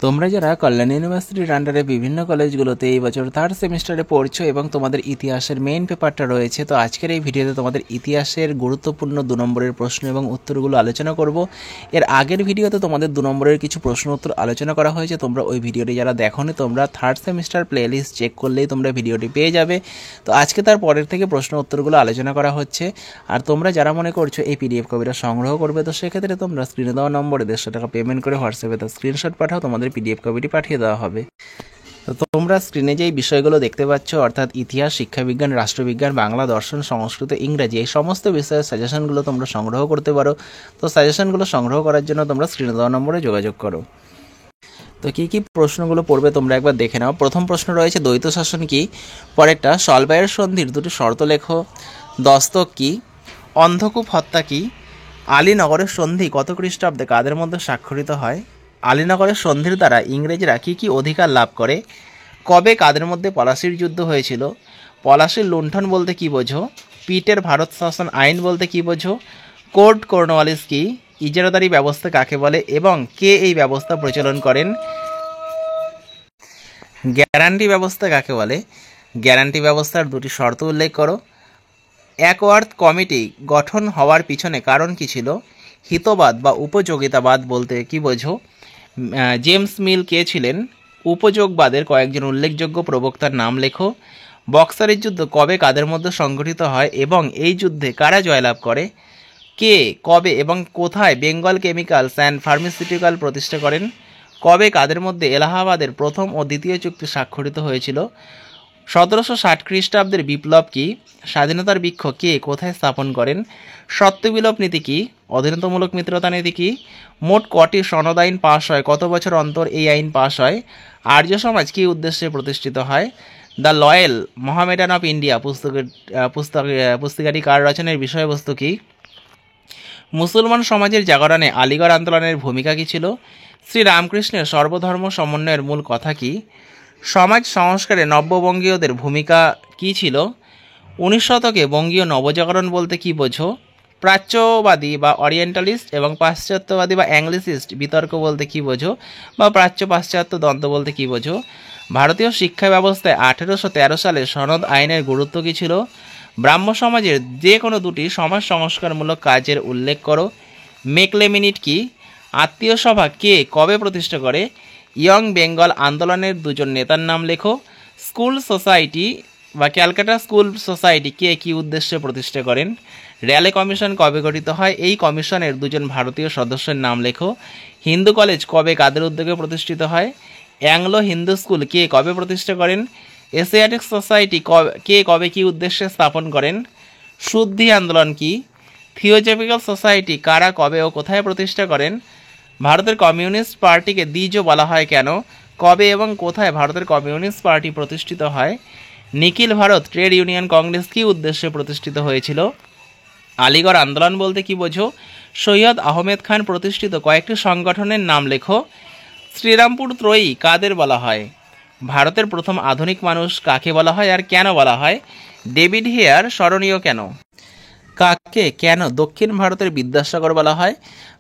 তোমরা যারা কল্যাণ ইউনিভার্সিটির আন্ডারে বিভিন্ন কলেজগুলোতে এই বছর থার্ড সেমিস্টারে পড়ছো এবং তোমাদের ইতিহাসের মেইন পেপারটা রয়েছে, তো আজকের এই ভিডিওতে তোমাদের ইতিহাসের গুরুত্বপূর্ণ 2 নম্বরের প্রশ্ন এবং উত্তরগুলো আলোচনা করব। এর আগের ভিডিওতে তোমাদের 2 নম্বরের কিছু প্রশ্ন উত্তর আলোচনা করা হয়েছে। তোমরা ওই ভিডিওটি যারা দেখোনি, তোমরা থার্ড সেমিস্টার প্লেলিস্ট চেক করলেই তোমরা ভিডিওটি পেয়ে যাবে। তো আজকে তার পরের থেকে প্রশ্ন উত্তরগুলো আলোচনা করা হচ্ছে। আর তোমরা যারা মনে করছো এই পিডিএফ কপিটা সংগ্রহ করবে, তো সেক্ষেত্রে তোমরা স্ক্রিনে দেওয়া নম্বরে 150 টাকা পেমেন্ট করে হোয়াটসঅ্যাপে তার স্ক্রিনশট পাঠাও, তোমাদের পিডিএফ কপিটি পাঠিয়ে দেওয়া হবে। তো তোমরা স্ক্রিনে যেই বিষয়গুলো দেখতে পাচ্ছ, অর্থাৎ ইতিহাস, শিক্ষাবিজ্ঞান, রাষ্ট্রবিজ্ঞান, বাংলা, দর্শন, সংস্কৃত, ইংরাজি, এই সমস্ত বিষয়ের সাজেশনগুলো তোমরা সংগ্রহ করতে পারো। তো সাজেশনগুলো সংগ্রহ করার জন্য তোমরা স্ক্রিনে দেওয়া নম্বরে যোগাযোগ করো। তো কী কী প্রশ্নগুলো পড়বে তোমরা একবার দেখে নাও। প্রথম প্রশ্ন রয়েছে দ্বৈত শাসন কি, পরেরটা সলবায়ের সন্ধির দুটি শর্ত লেখো, দস্তক কি, অন্ধকূপ হত্যা কি, আলীনগরের সন্ধি কত খ্রিস্টাব্দে কাদের মধ্যে স্বাক্ষরিত হয়, আলীনগরের সন্ধির দ্বারা ইংরেজরা কী কী অধিকার লাভ করে, কবে কাদের মধ্যে পলাশির যুদ্ধ হয়েছিল, পলাশির লুণ্ঠন বলতে কী বোঝো, পিটের ভারত শাসন আইন বলতে কী বোঝো, কোর্ট কর্নওয়ালিস কি, ইজারাদারি ব্যবস্থা কাকে বলে এবং কে এই ব্যবস্থা প্রচলন করেন, গ্যারান্টি ব্যবস্থা কাকে বলে, গ্যারান্টি ব্যবস্থার দুটি শর্ত উল্লেখ করো, একওয়ার্থ কমিটি গঠন হওয়ার পিছনে কারণ কী ছিল, হিতবাদ বা উপযোগিতাবাদ বলতে কী বোঝো, জেমস মিল কে ছিলেন, উপযোগবাদের কয়েকজন উল্লেখযোগ্য প্রবক্তার নাম লেখো, বক্সারের যুদ্ধ কবে কাদের মধ্যে সংঘটিত হয় এবং এই যুদ্ধে কারা জয়লাভ করে, কে কবে এবং কোথায় বেঙ্গল কেমিক্যালস অ্যান্ড ফার্মাসিউটিক্যাল প্রতিষ্ঠা করেন, কবে কাদের মধ্যে এলাহাবাদের প্রথম ও দ্বিতীয় চুক্তি স্বাক্ষরিত হয়েছিল, 1760 খ্রিস্টাব্দের বিপ্লব কি, স্বাধীনতার বৃক্ষ কে কোথায় স্থাপন করেন, সত্যবিলোপ নীতি কি, অধীনতামূলক মিত্রতা নীতি কি, মোট কটি সনদ আইন পাশ হয়, কত বছর অন্তর এই আইন পাশ হয়, আর্য সমাজ কী উদ্দেশ্যে প্রতিষ্ঠিত হয়, the loyal Mohammedan of India পুস্তিকাটি কার রচনার বিষয়বস্তু কি, মুসলমান সমাজের জাগরণে আলিগড় আন্দোলনের ভূমিকা কী ছিল, শ্রীরামকৃষ্ণের সর্বধর্ম সমন্বয়ের মূল কথা কী, সমাজ সংস্কারে নব্যবঙ্গীয়দের ভূমিকা কী ছিল, 19 শতকে বঙ্গীয় নবজাগরণ বলতে কী বোঝো, প্রাচ্যবাদী বা অরিয়েন্টালিস্ট এবং পাশ্চাত্যবাদী বা অ্যাংলিসিস্ট বিতর্ক বলতে কী বোঝো বা প্রাচ্য পাশ্চাত্য দ্বন্দ্ব বলতে কী বোঝো, ভারতীয় শিক্ষা ব্যবস্থায় 1813 সালে সনদ আইনের গুরুত্ব কী ছিল, ব্রাহ্ম সমাজের যে কোনো দুটি সমাজ সংস্কারমূলক কাজের উল্লেখ করো, মেকলেমিনিট কি, আত্মীয় সভা কে কবে প্রতিষ্ঠা করে, ইয়ং বেঙ্গল আন্দোলনের দুজন নেতার নাম লেখো, স্কুল সোসাইটি বা ক্যালকাটা স্কুল সোসাইটি কে কী উদ্দেশ্যে প্রতিষ্ঠা করেন, র্যালে কমিশন কবে গঠিত হয়, এই কমিশনের দুজন ভারতীয় সদস্যের নাম লেখো, হিন্দু কলেজ কবে কাদের উদ্যোগে প্রতিষ্ঠিত হয়, অ্যাংলো হিন্দু স্কুল কে কবে প্রতিষ্ঠা করেন, এশিয়াটিক সোসাইটি কে কবে কী উদ্দেশ্যে স্থাপন করেন, শুদ্ধি আন্দোলন কি, থিওজফিক্যাল সোসাইটি কারা কবে ও কোথায় প্রতিষ্ঠা করেন, ভারতের কমিউনিস্ট পার্টিকে দ্বিজ বলা হয় কেন, কবে এবং কোথায় ভারতের কমিউনিস্ট পার্টি প্রতিষ্ঠিত হয়, নিখিল ভারত ট্রেড ইউনিয়ন কংগ্রেস কী উদ্দেশ্যে প্রতিষ্ঠিত হয়েছিল, আলিগড় আন্দোলন বলতে কী বোঝো, সৈয়দ আহমেদ খান প্রতিষ্ঠিত কয়েকটি সংগঠনের নাম লেখো, শ্রীরামপুর ত্রয়ী কাদের বলা হয়, ভারতের প্রথম আধুনিক মানুষ কাকে বলা হয় আর কেন বলা হয়, ডেভিড হেয়ার স্মরণীয় কেন, কাকে কেন দক্ষিণ ভারতের বিদ্যাসাগর বলা হয়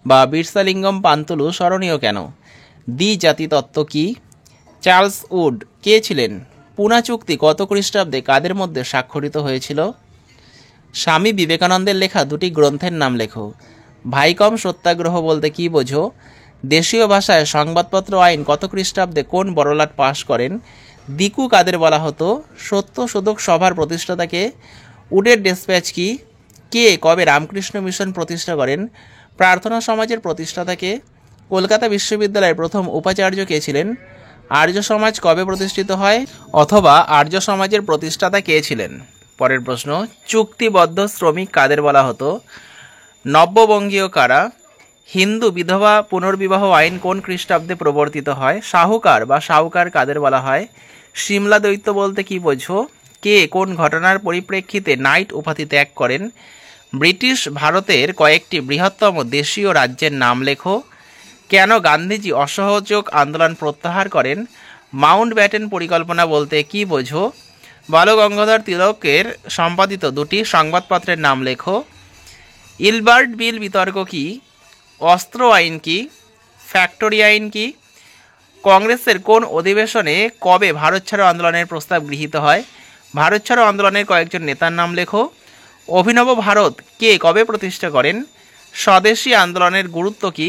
বা বীরসালিঙ্গম পান্তুলু স্মরণীয় কেন, দ্বিজাতি তত্ত্ব কি, চার্লস উড কে ছিলেন, পুনা চুক্তি কত খ্রিস্টাব্দে কাদের মধ্যে স্বাক্ষরিত হয়েছিল, স্বামী বিবেকানন্দের লেখা দুটি গ্রন্থের নাম লেখো, ভাইকম সত্যাগ্রহ বলতে কী বোঝো, দেশীয় ভাষায় সংবাদপত্র আইন কত খ্রিস্টাব্দে কোন বড়লাট পাশ করেন, দিকু কাদের বলা হতো, সত্যশোধক সভার প্রতিষ্ঠাতাকে, উডের ডেসপ্যাচ কি, কে কবে রামকৃষ্ণ মিশন প্রতিষ্ঠা করেন, প্রার্থনা সমাজের প্রতিষ্ঠাতাকে, কলকাতা বিশ্ববিদ্যালয়ের প্রথম উপাচার্য কে ছিলেন, আর্য সমাজ কবে প্রতিষ্ঠিত হয় অথবা আর্য সমাজের প্রতিষ্ঠাতা কে ছিলেন। পরের প্রশ্ন, চুক্তিবদ্ধ শ্রমিক কাদের বলা হতো, নব্যবঙ্গীয় কারা, হিন্দু বিধবা পুনর্বিবাহ আইন কোন খ্রিস্টাব্দে প্রবর্তিত হয়, সাহুকার কাদের বলা হয়, সিমলা দৈত্য বলতে কী বোঝো, কে কোন ঘটনার পরিপ্রেক্ষিতে নাইট উপাধি ত্যাগ করেন, ব্রিটিশ ভারতের কয়েকটি বৃহত্তম দেশীয় রাজ্যের নাম লেখো, কেন গান্ধীজি অসহযোগ আন্দোলন প্রত্যাহার করেন, মাউন্ট ব্যাটেন পরিকল্পনা বলতে কী বোঝো, বালগঙ্গাধর তিলকের সম্পাদিত দুটি সংবাদপত্রের নাম লেখো, ইলবার্ট বিল বিতর্ক কি, অস্ত্র আইন কি, ফ্যাক্টরি আইন কি, কংগ্রেসের কোন অধিবেশনে কবে ভারত ছাড়ো আন্দোলনের প্রস্তাব গৃহীত হয়? ভারত ছাড়ো আন্দোলনের কয়েকজন নেতার নাম লেখো। অভিনব ভারত কে কবে প্রতিষ্ঠা করেন? স্বদেশী আন্দোলনের গুরুত্ব কী?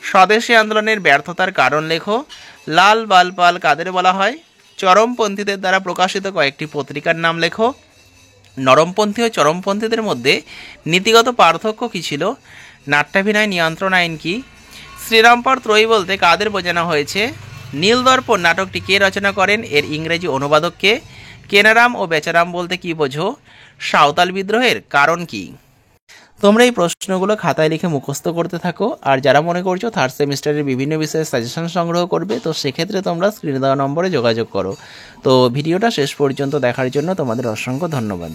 স্বদেশী আন্দোলনের ব্যর্থতার কারণ লেখো। লাল বাল কাদের বলা হয়? চরমপন্থীদের দ্বারা প্রকাশিত কয়েকটি পত্রিকার নাম লেখো। নরমপন্থী ও চরমপন্থীদের মধ্যে নীতিগত পার্থক্য কী ছিল? নাট্যাভিনয় নিয়ন্ত্রণ আইন কি? শ্রীরামপুর ত্রয়ী বলতে কাদের বোঝানো হয়েছে? নীলদর্পণ নাটকটি কে রচনা করেন? এর ইংরেজি অনুবাদক কে? কেনারাম ও বেচারাম বলতে কি বোঝো? সাঁওতাল বিদ্রোহের কারণ কি? তোমরা এই প্রশ্নগুলো খাতায় লিখে মুখস্থ করতে থাকো। আর যারা মনে করছো থার্ড সেমিস্টারের বিভিন্ন বিষয়ে সাজেশন সংগ্রহ করবে, তো সেক্ষেত্রে তোমরা স্ক্রিনে দেওয়া নম্বরে যোগাযোগ করো। তো ভিডিওটা শেষ পর্যন্ত দেখার জন্য তোমাদের অসংখ্য ধন্যবাদ।